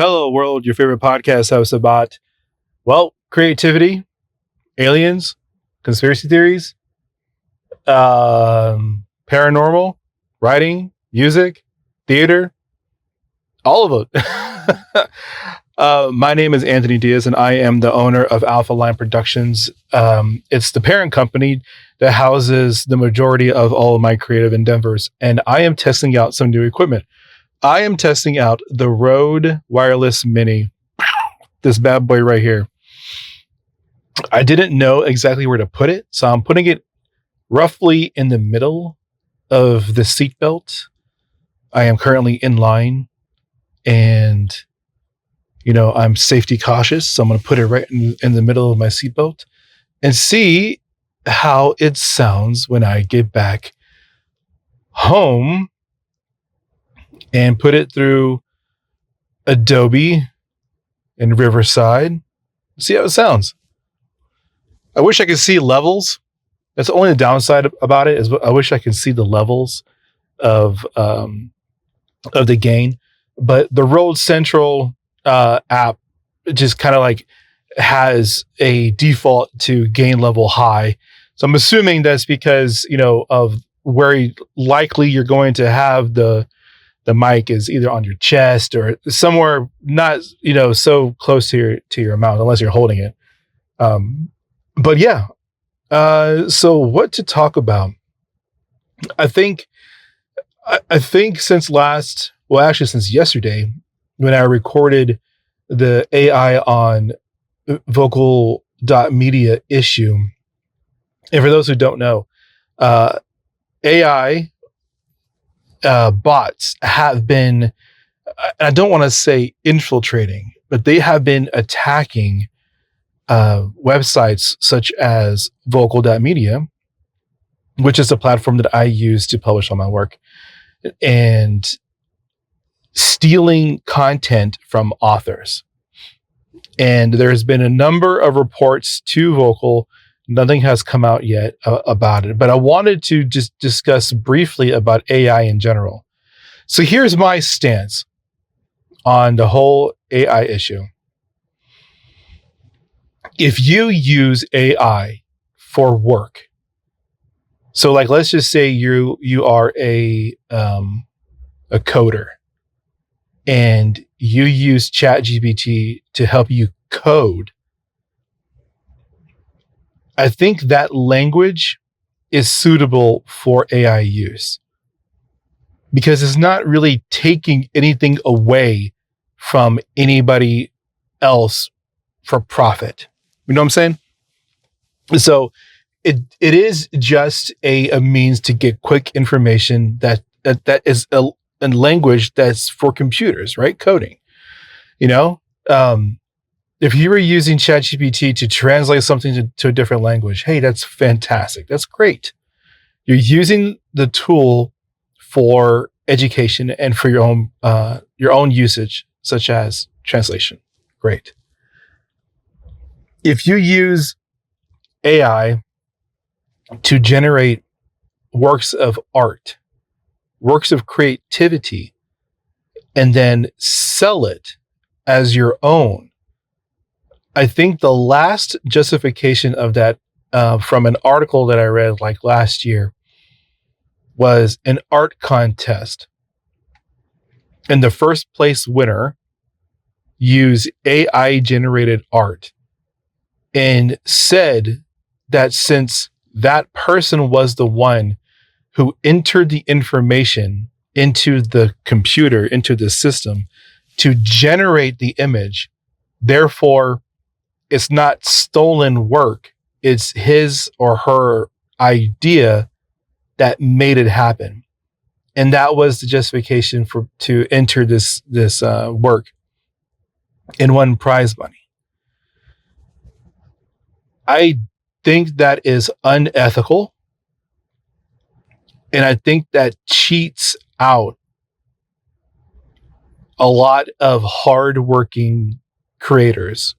Hello, world, your favorite podcast host about, well, creativity, aliens, conspiracy theories, paranormal, writing, music, theater, all of it. My name is Anthony Diaz, and I am the owner of Alpha Line Productions. It's the parent company that houses the majority of all of my creative endeavors, and I am testing out some new equipment. I am testing out the Rode Wireless Mini, this bad boy right here. I didn't know exactly where to put it, so I'm putting it roughly in the middle of the seatbelt. I am currently in line, and I'm safety cautious, so I'm going to put it right in the middle of my seatbelt and see how it sounds when I get back home and put it through Adobe in Riverside. See how it sounds. I wish I could see levels. That's the only downside about it, is I wish I could see the levels of the gain. But the Rode Central app just kind of like has a default to gain level high. So I'm assuming that's because, of where likely you're going to have the mic is either on your chest or somewhere not, so close to your mouth, unless you're holding it. But yeah. So what to talk about? I think since yesterday, when I recorded the AI on vocal.media issue. And for those who don't know, AI bots have been, I don't want to say infiltrating, but they have been attacking websites such as vocal.media, which is a platform that I use to publish all my work, and stealing content from authors. And there's been a number of reports to Vocal. Nothing has come out yet about it, but I wanted to just discuss briefly about AI in general. So here's my stance on the whole AI issue. If you use AI for work, so like let's just say you are a coder, and you use ChatGPT to help you code, I think that language is suitable for AI use because it's not really taking anything away from anybody else for profit. You know what I'm saying? So it is just a means to get quick information that is a language that's for computers, right? Coding. If you were using ChatGPT to translate something to a different language, hey, that's fantastic. That's great. You're using the tool for education and for your own usage, such as translation. Great. If you use AI to generate works of art, works of creativity, and then sell it as your own, I think the last justification of that from an article that I read like last year was an art contest. And the first place winner used AI generated art and said that since that person was the one who entered the information into the computer, into the system to generate the image, therefore it's not stolen work. It's his or her idea that made it happen. And that was the justification to enter this work and won prize money. I think that is unethical. And I think that cheats out a lot of hardworking creators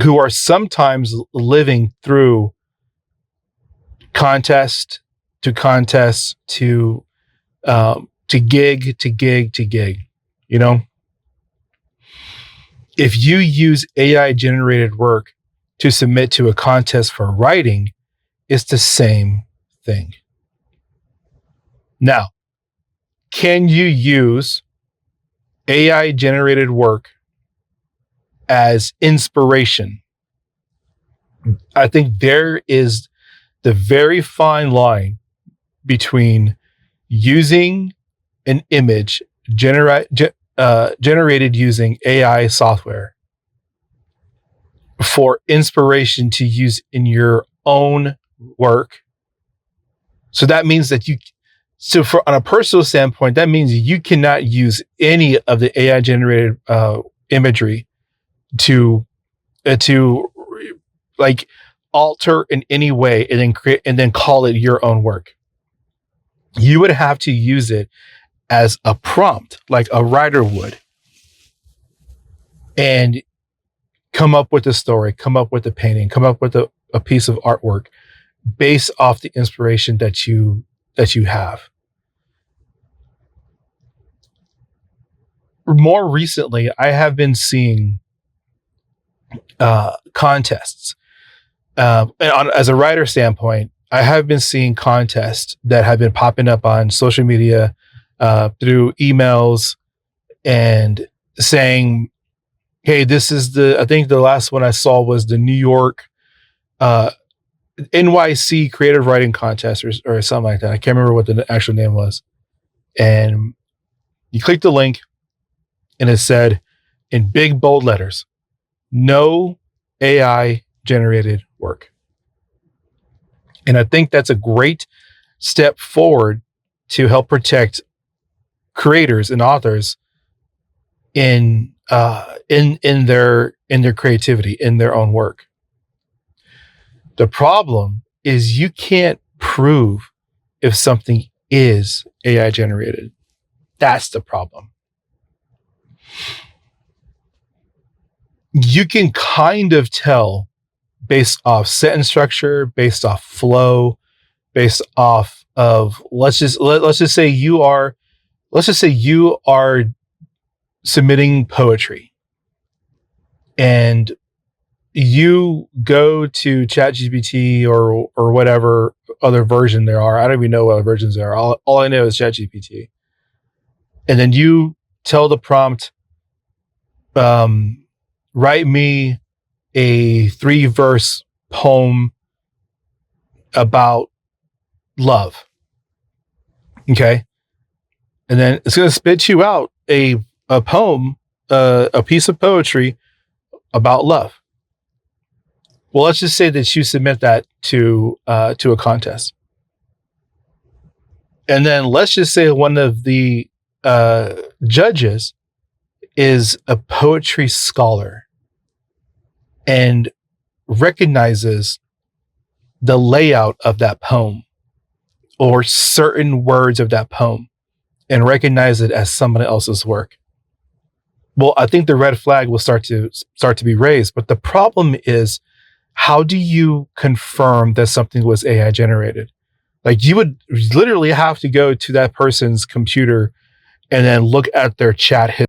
who are sometimes living through contest to contest to gig to gig to gig, if you use AI generated work to submit to a contest for writing, it's the same thing. Now, can you use AI generated work as inspiration? I think there is the very fine line between using an image generated using AI software for inspiration to use in your own work. So that means that on a personal standpoint, that means you cannot use any of the AI generated imagery to like alter in any way and then create and then call it your own work. You would have to use it as a prompt, like a writer would, and come up with a story, come up with a painting, come up with a piece of artwork based off the inspiration that you have. More recently, I have been seeing contests. As a writer standpoint, I have been seeing contests that have been popping up on social media through emails and saying, hey, this is I think the last one I saw was the New York NYC creative writing contest or something like that. I can't remember what the actual name was. And you click the link and it said in big bold letters, no AI generated work. And I think that's a great step forward to help protect creators and authors in their creativity, in their own work. The problem is you can't prove if something is AI generated. That's the problem. You can kind of tell based off sentence structure, based off flow, based off of let's just say you are submitting poetry and you go to ChatGPT or whatever other version there are. I don't even know what other versions there are. All I know is ChatGPT. And then you tell the prompt, write me a 3-verse poem about love. Okay. And then it's going to spit you out a poem, a piece of poetry about love. Well, let's just say that you submit that to a contest. And then let's just say one of the judges is a poetry scholar and recognizes the layout of that poem or certain words of that poem and recognize it as somebody else's work. Well, I think the red flag will start to be raised. But the problem is, how do you confirm that something was AI generated? Like, you would literally have to go to that person's computer and then look at their chat history.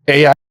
AI